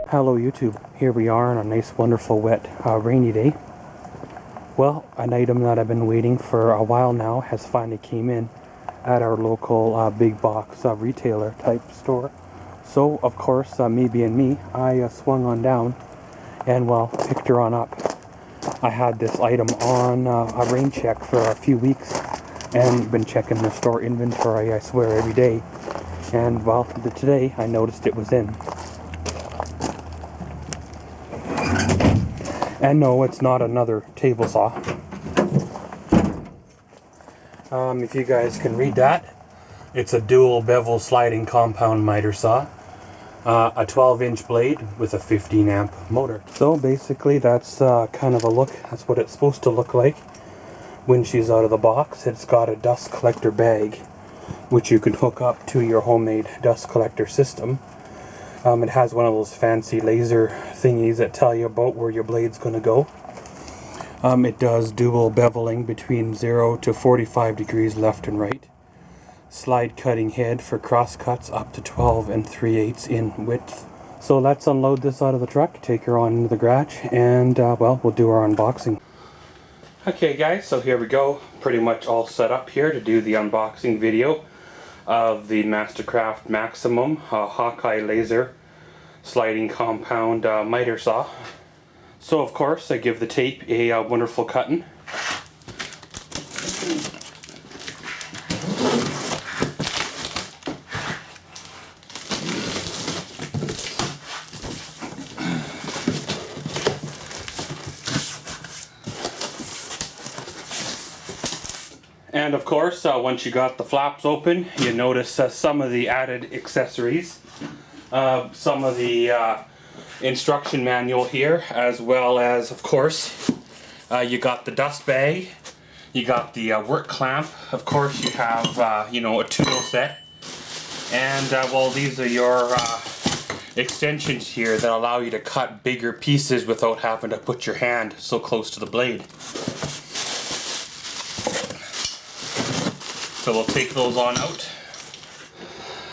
Hello YouTube, here we are on a nice wonderful wet rainy day. Well, an item that I've been waiting for a while now has finally came in at our local big box retailer type store. So of course, me being me, I swung on down and well, picked her on up. I had this item on a rain check for a few weeks and been checking the store inventory, I swear, every day. And well, today I noticed it was in. And no, it's not another table saw. If you guys can read that, it's a dual-bevel sliding compound miter saw. A 12-inch blade with a 15-amp motor. So basically that's kind of a look. That's what it's supposed to look like when she's out of the box. It's got a dust collector bag, which you can hook up to your homemade dust collector system. It has one of those fancy laser thingies that tell you about where your blade's going to go. It does dual beveling between 0 to 45 degrees left and right. Slide cutting head for cross cuts up to 12 3/8 in width. So let's unload this out of the truck, take her on into the garage, and well, we'll do our unboxing. Okay guys, so here we go. Pretty much all set up here to do the unboxing video of the Mastercraft Maximum Hawkeye laser sliding compound miter saw. So of course I give the tape a wonderful cutting. And of course, once you got the flaps open, you notice some of the added accessories. Some of the instruction manual here, as well as, of course, you got the dust bag, you got the work clamp, of course you have, you know, a tool set, and well, these are your extensions here that allow you to cut bigger pieces without having to put your hand so close to the blade. So we'll take those on out,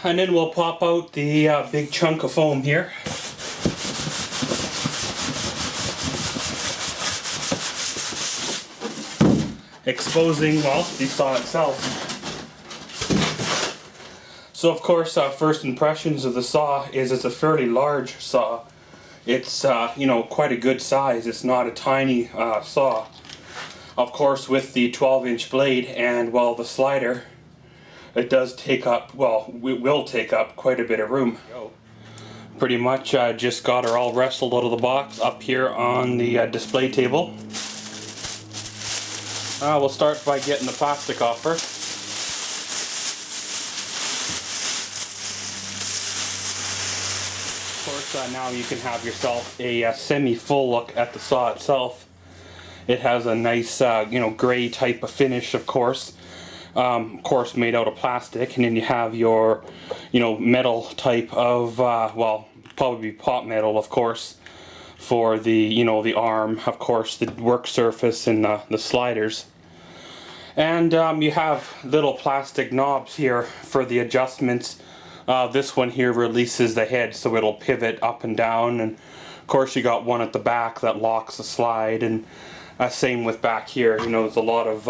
and then we'll pop out the big chunk of foam here. Exposing, well, the saw itself. So of course, first impressions of the saw is it's a fairly large saw. It's you know, quite a good size. It's not a tiny saw. Of course, with the 12-inch blade and, well, the slider, it does take up, well, it will take up quite a bit of room. Pretty much just got her all wrestled out of the box up here on the display table. We'll start by getting the plastic off first. Of course, now you can have yourself a semi-full look at the saw itself. It has a nice, you know, gray type of finish, of course made out of plastic, and then you have your, you know, metal type of, well, probably pot metal, of course, for the, you know, the arm, of course, the work surface and the sliders. And you have little plastic knobs here for the adjustments. This one here releases the head so it'll pivot up and down, and of course you got one at the back that locks the slide, and same with back here. You know, there's a lot of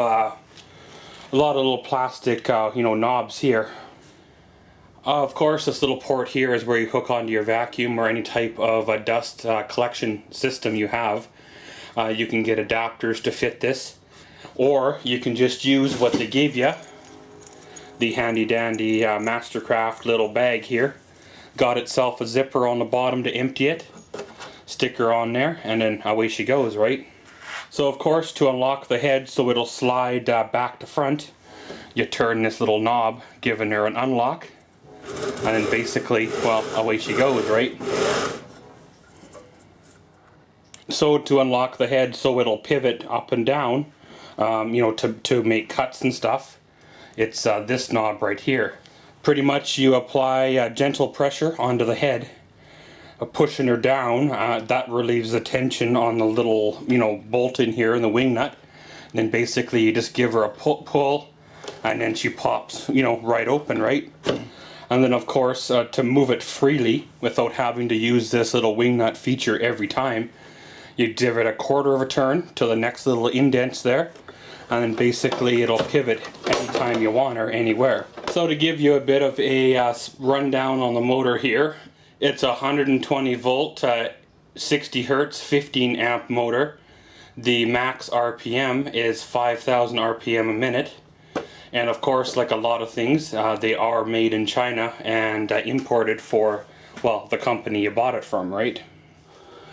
little plastic, you know, knobs here. Of course, this little port here is where you hook onto your vacuum or any type of dust collection system you have. You can get adapters to fit this, or you can just use what they gave you, the handy dandy Mastercraft little bag here. Got itself a zipper on the bottom to empty it, stick her on there, and then away she goes, right? So of course, to unlock the head so it'll slide back to front, you turn this little knob, giving her an unlock, and then basically, well, away she goes, right? So to unlock the head so it'll pivot up and down, you know, to make cuts and stuff, it's this knob right here. Pretty much you apply gentle pressure onto the head, pushing her down, that relieves the tension on the little, you know, bolt in here in the wing nut. And then basically you just give her a pull, and then she pops, you know, right open, right? And then of course, to move it freely without having to use this little wing nut feature every time, you give it a quarter of a turn to the next little indents there, and then basically it'll pivot anytime you want or anywhere. So to give you a bit of a rundown on the motor here, it's a 120 volt, 60 hertz, 15 amp motor. The max RPM is 5,000 RPM a minute. And of course, like a lot of things, they are made in China and imported for, well, the company you bought it from, right?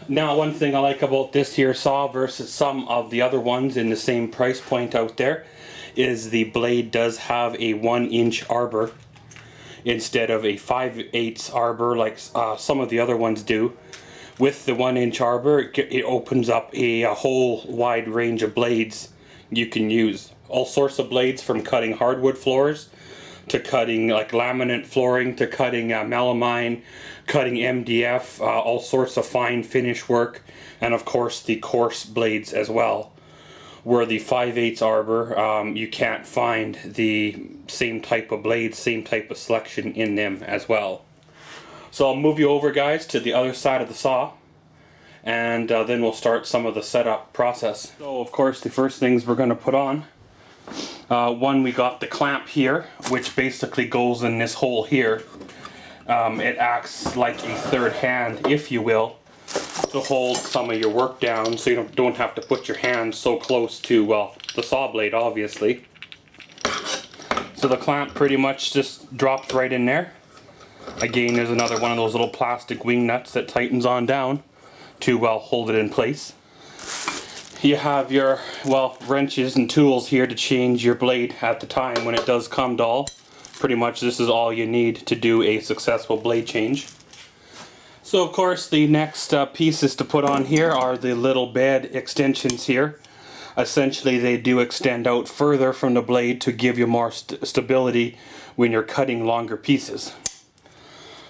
Now, one thing I like about this here saw versus some of the other ones in the same price point out there is the blade does have a 1-inch arbor instead of a 5/8 arbor like some of the other ones do. With the 1-inch arbor, it opens up a whole wide range of blades you can use. All sorts of blades, from cutting hardwood floors to cutting like laminate flooring to cutting melamine, cutting MDF, all sorts of fine finish work, and of course the coarse blades as well. Where the 5/8 arbor, you can't find the same type of blades, same type of selection in them as well. So I'll move you over, guys, to the other side of the saw, and then we'll start some of the setup process. So of course the first things we're going to put on, one, we got the clamp here, which basically goes in this hole here. It acts like a third hand, if you will, to hold some of your work down so you don't have to put your hand so close to, well, the saw blade, obviously. So the clamp pretty much just drops right in there. Again, there's another one of those little plastic wing nuts that tightens on down to, well, hold it in place. You have your, well, wrenches and tools here to change your blade at the time when it does come dull. Pretty much this is all you need to do a successful blade change. So of course the next pieces to put on here are the little bed extensions here. Essentially they do extend out further from the blade to give you more stability when you're cutting longer pieces.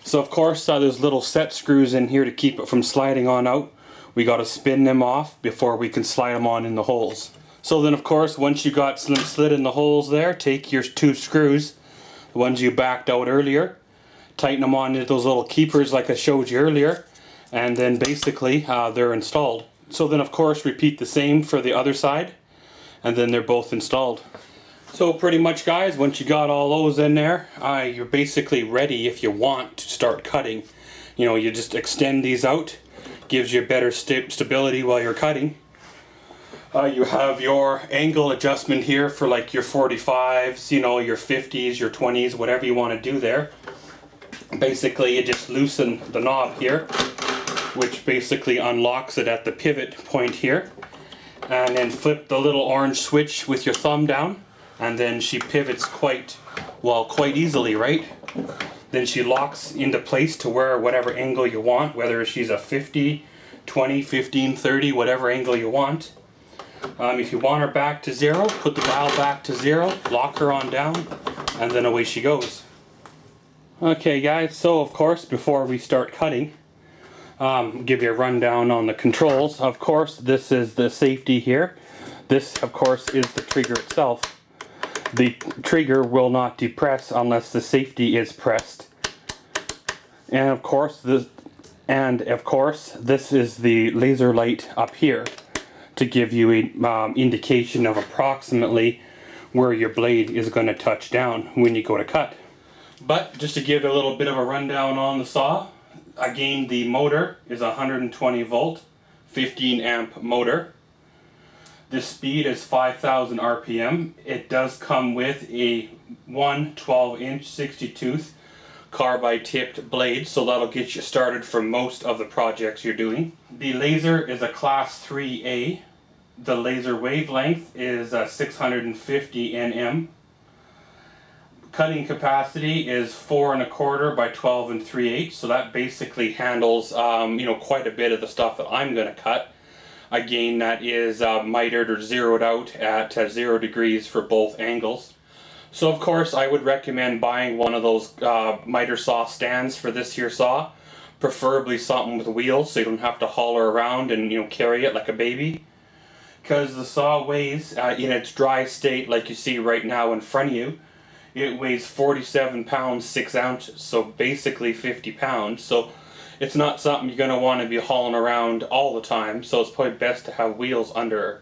So of course there's little set screws in here to keep it from sliding on out. We got to spin them off before we can slide them on in the holes. So then of course, once you got them slid in the holes there, take your 2 screws, the ones you backed out earlier, tighten them on into those little keepers like I showed you earlier, and then basically they're installed. So then of course repeat the same for the other side, and then they're both installed. So pretty much, guys, once you got all those in there, you're basically ready if you want to start cutting. You know, you just extend these out. Gives you better stability while you're cutting. You have your angle adjustment here for like your 45s, you know, your 50s, your 20s, whatever you want to do there. Basically you just loosen the knob here, which basically unlocks it at the pivot point here, and then flip the little orange switch with your thumb down, and then she pivots quite easily, right? Then she locks into place to whatever angle you want, whether she's a 50, 20, 15, 30, whatever angle you want. If you want her back to 0, put the dial back to 0, lock her on down, and then away she goes. Okay guys, so of course before we start cutting, give you a rundown on the controls. Of course this is the safety here. This of course is the trigger itself. The trigger will not depress unless the safety is pressed. And of course this is the laser light up here to give you an indication of approximately where your blade is going to touch down when you go to cut. But just to give a little bit of a rundown on the saw, again the motor is a 120 volt, 15 amp motor. This speed is 5,000 RPM. It does come with a 12-inch 60-tooth carbide tipped blade, so that'll get you started for most of the projects you're doing. The laser is a class 3A. The laser wavelength is 650 nm. Cutting capacity is 4 1/4 by 12 3/8, so that basically handles quite a bit of the stuff that I'm going to cut. Again, that is mitered or zeroed out at 0 degrees for both angles. So of course I would recommend buying one of those miter saw stands for this here saw, preferably something with wheels so you don't have to haul her around and carry it like a baby. Because the saw weighs, in its dry state like you see right now in front of you, It weighs 47 pounds 6 ounces, so basically 50 pounds. So it's not something you're going to want to be hauling around all the time, so it's probably best to have wheels under.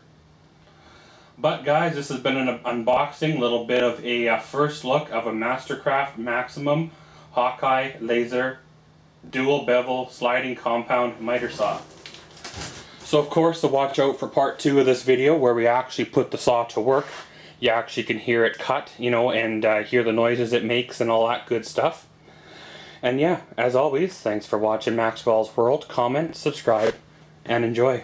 But guys, this has been an unboxing, little bit of a first look of a Mastercraft Maximum Hawkeye Laser Dual-Bevel Sliding Compound Miter Saw. So of course, to watch out for part 2 of this video where we actually put the saw to work. You actually can hear it cut, you know, and hear the noises it makes and all that good stuff. And yeah, as always, thanks for watching Maxwell's World. Comment, subscribe, and enjoy.